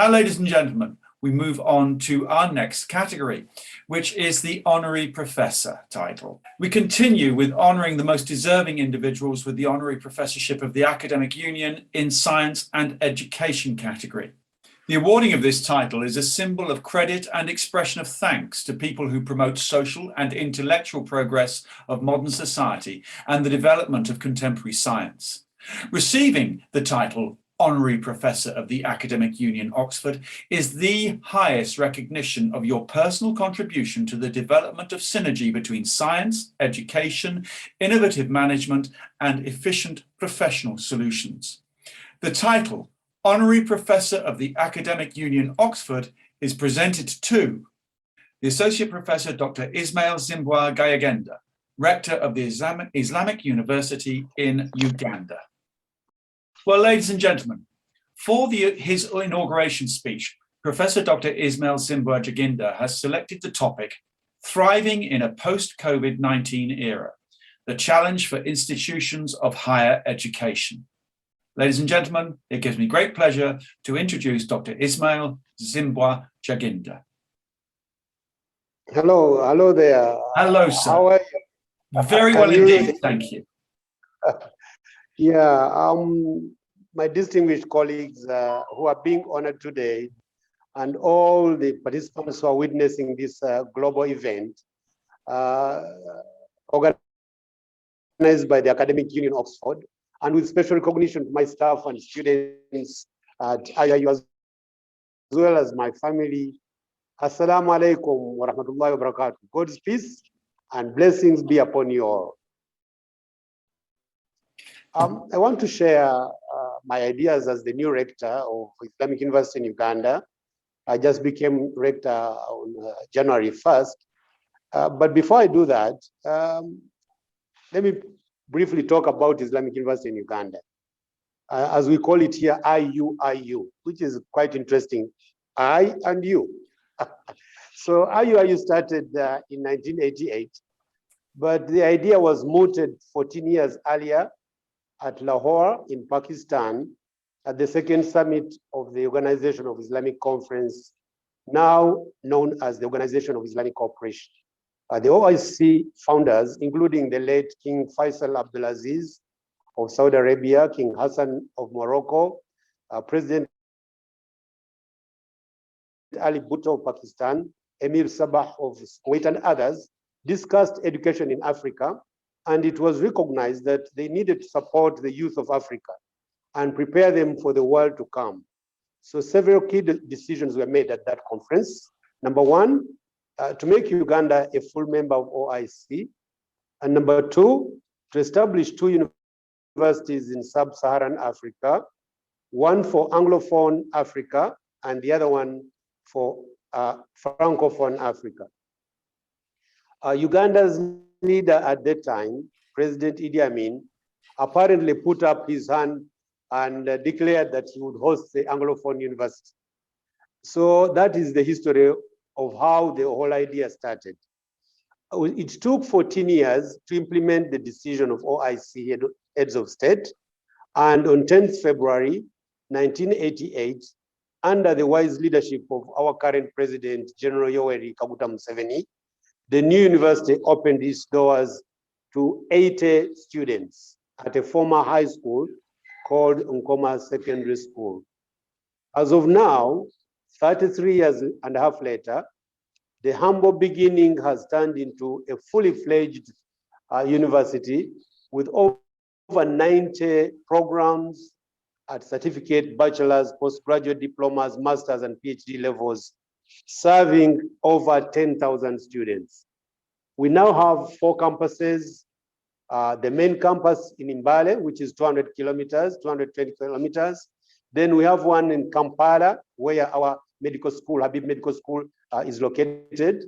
Now, ladies and gentlemen, we move on to our next category, which is the Honorary Professor title. We continue with honouring the most deserving individuals with the Honorary Professorship of the Academic Union in Science and Education category. The awarding of this title is a symbol of credit and expression of thanks to people who promote social and intellectual progress of modern society and the development of contemporary science. Receiving the title Honorary Professor of the Academic Union, Oxford, is the highest recognition of your personal contribution to the development of synergy between science, education, innovative management, and efficient professional solutions. The title, Honorary Professor of the Academic Union, Oxford, is presented to the Associate Professor Dr. Ismail Simbwa Gyagenda, Rector of the Islamic University in Uganda. Well, ladies and gentlemen, for his inauguration speech, Professor Dr. Ismail Simbwa Gyagenda has selected the topic, Thriving in a Post-COVID-19 Era, the Challenge for Institutions of Higher Education. Ladies and gentlemen, it gives me great pleasure to introduce Dr. Ismail Simbwa Gyagenda. Hello there. Hello, sir. How are you? Very well indeed, thank you. Yeah, my distinguished colleagues who are being honored today and all the participants who are witnessing this global event organized by the Academic Union Oxford, and with special recognition to my staff and students at IHEs as well as my family. Assalamu alaikum wa rahmatullahi wa barakatuh. God's peace and blessings be upon you all. I want to share my ideas as the new rector of Islamic University in Uganda. I just became rector on January 1st. But before I do that, let me briefly talk about Islamic University in Uganda. As we call it here, IUIU, which is quite interesting. I and you. So IUIU started in 1988, but the idea was mooted 14 years earlier at Lahore in Pakistan at the second summit of the Organization of Islamic Conference, now known as the Organization of Islamic Cooperation. The OIC founders, including the late King Faisal Abdulaziz of Saudi Arabia, King Hassan of Morocco, President Ali Bhutto of Pakistan, Emir Sabah of Kuwait, and others, discussed education in Africa, and it was recognized that they needed to support the youth of Africa and prepare them for the world to come. So several key decisions were made at that conference. Number one, to make Uganda a full member of OIC. And number two, to establish two universities in sub-Saharan Africa, one for Anglophone Africa and the other one for Francophone Africa. Uganda's leader at that time, President Idi Amin, apparently put up his hand and declared that he would host the Anglophone University. So that is the history of how the whole idea started. It took 14 years to implement the decision of OIC heads of state, and on 10th February 1988, under the wise leadership of our current president, General Yoweri Kaguta Museveni, the new university opened its doors to 80 students at a former high school called Nkoma Secondary School. As of now, 33 years and a half later, the humble beginning has turned into a fully fledged university with over 90 programs at certificate, bachelor's, postgraduate diplomas, master's, and PhD levels, serving over 10,000 students. We now have 4 campuses. The main campus in Mbale, which is 220 kilometers. Then we have one in Kampala, where our medical school, Habib Medical School, is located.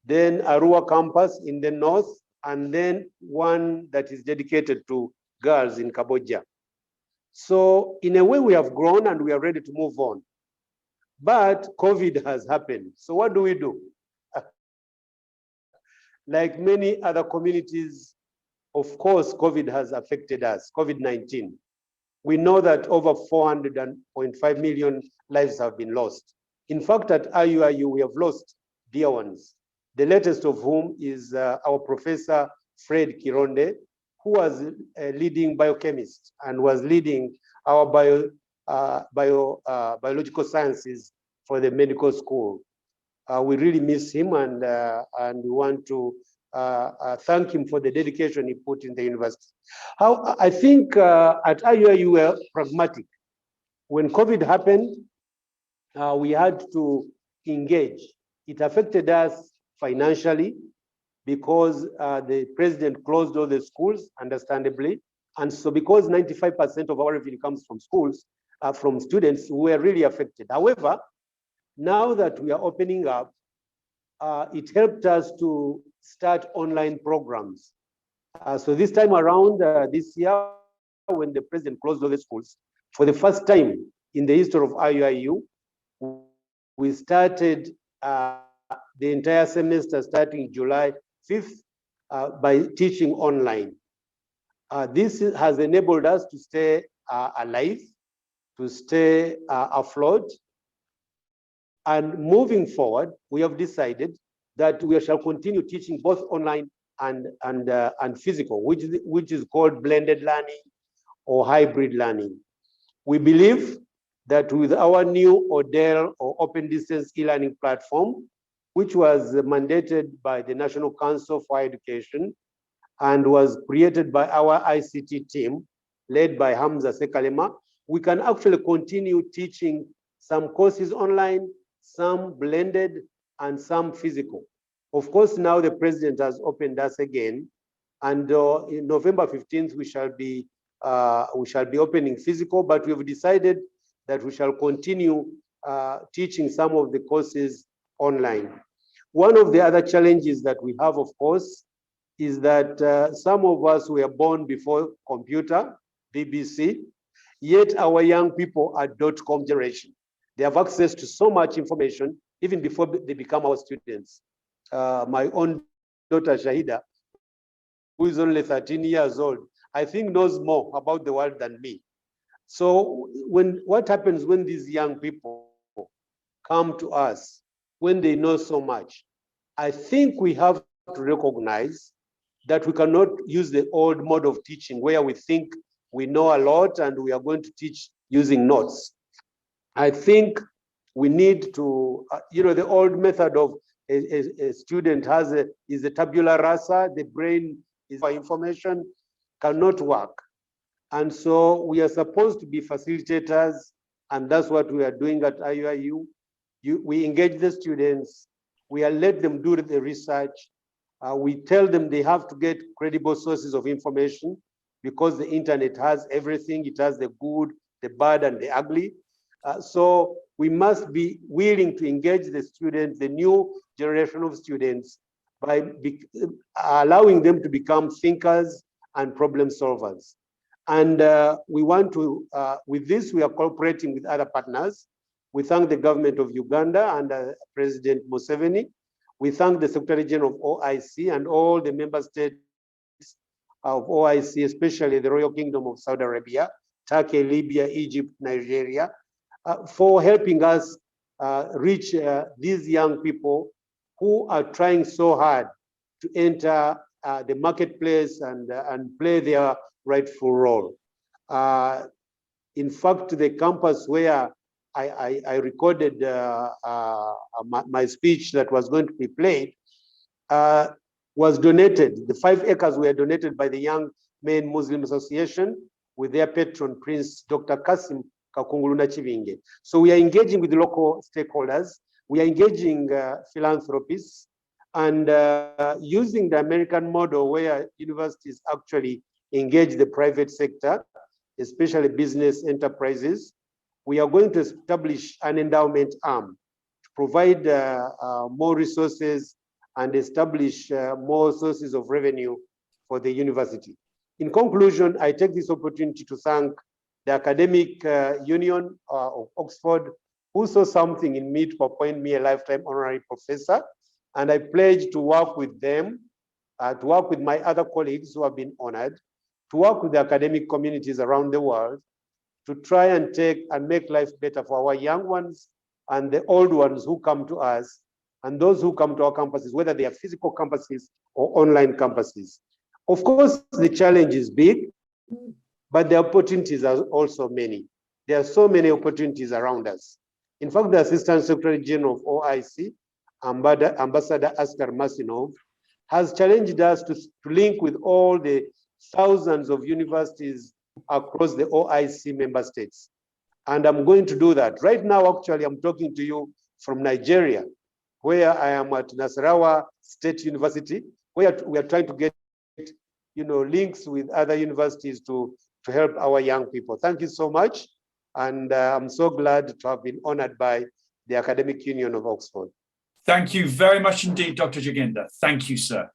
Then Arua campus in the north, and then one that is dedicated to girls in Kaboja. So in a way, we have grown and we are ready to move on. But COVID has happened. So what do we do? Like many other communities, of course, COVID has affected us, COVID-19. we know that over 400.5 million lives have been lost. In fact, at IUIU, we have lost dear ones, the latest of whom is our Professor Fred Kironde, who was a leading biochemist and was leading our biological sciences for the medical school. We really miss him, and we want to thank him for the dedication he put in the university. I think at IUIU we were pragmatic. When COVID happened, we had to engage. It affected us financially because the president closed all the schools, understandably. And so because 95% of our revenue comes from schools, from students, we were really affected. However, now that we are opening up, it helped us to start online programs. So this time around, this year, when the president closed all the schools, for the first time in the history of IUIU, we started the entire semester starting July 5th by teaching online. This has enabled us to stay alive, to stay afloat. And moving forward, we have decided that we shall continue teaching both online and physical, which is called blended learning or hybrid learning. We believe that with our new ODEL or Open Distance e-learning platform, which was mandated by the National Council for Education and was created by our ICT team, led by Hamza Sekalema, we can actually continue teaching some courses online, some blended, and some physical. Of course, now the president has opened us again, and in November 15th, we shall be opening physical, but we've decided that we shall continue teaching some of the courses online. One of the other challenges that we have, of course, is that some of us were born before computer, BBC, yet our young people are .com generation. They have access to so much information even before they become our students. My own daughter, Shahida, who is only 13 years old, I think knows more about the world than me. So what happens when these young people come to us, when they know so much? I think we have to recognize that we cannot use the old mode of teaching where we think we know a lot and we are going to teach using notes. I think we need to, the old method of a student is a tabula rasa, the brain is for information, cannot work. And so we are supposed to be facilitators, and that's what we are doing at IUIU. We engage the students, we let them do the research, we tell them they have to get credible sources of information because the internet has everything. It has the good, the bad, and the ugly. So we must be willing to engage the students, the new generation of students, by allowing them to become thinkers and problem solvers. And we want to, with this, we are cooperating with other partners. We thank the government of Uganda and President Museveni. We thank the Secretary General of OIC and all the member states of OIC, especially the Royal Kingdom of Saudi Arabia, Turkey, Libya, Egypt, Nigeria, for helping us reach these young people who are trying so hard to enter the marketplace and play their rightful role. In fact, the campus where I recorded my speech that was going to be played was donated. The 5 acres were donated by the Young Men Muslim Association with their patron, Prince Dr. Kasim Kakunguluna Chivinge. So we are engaging with the local stakeholders. We are engaging philanthropists and using the American model where universities actually engage the private sector, especially business enterprises. We are going to establish an endowment arm to provide more resources and establish more sources of revenue for the university. In conclusion, I take this opportunity to thank the Academic Union of Oxford, who saw something in me to appoint me a lifetime honorary professor. And I pledge to work with them, to work with my other colleagues who have been honored, to work with the academic communities around the world, to try and take and make life better for our young ones and the old ones who come to us, and those who come to our campuses, whether they are physical campuses or online campuses. Of course, the challenge is big, but the opportunities are also many. There are so many opportunities around us. In fact, the Assistant Secretary General of OIC, Ambassador Askar Masinov, has challenged us to link with all the thousands of universities across the OIC member states. And I'm going to do that. Right now, actually, I'm talking to you from Nigeria, where I am at Nasarawa State University, where we are trying to get links with other universities to help our young people. Thank you so much. And I'm so glad to have been honored by the Academic Union of Oxford. Thank you very much indeed, Dr. Gyagenda. Thank you, sir.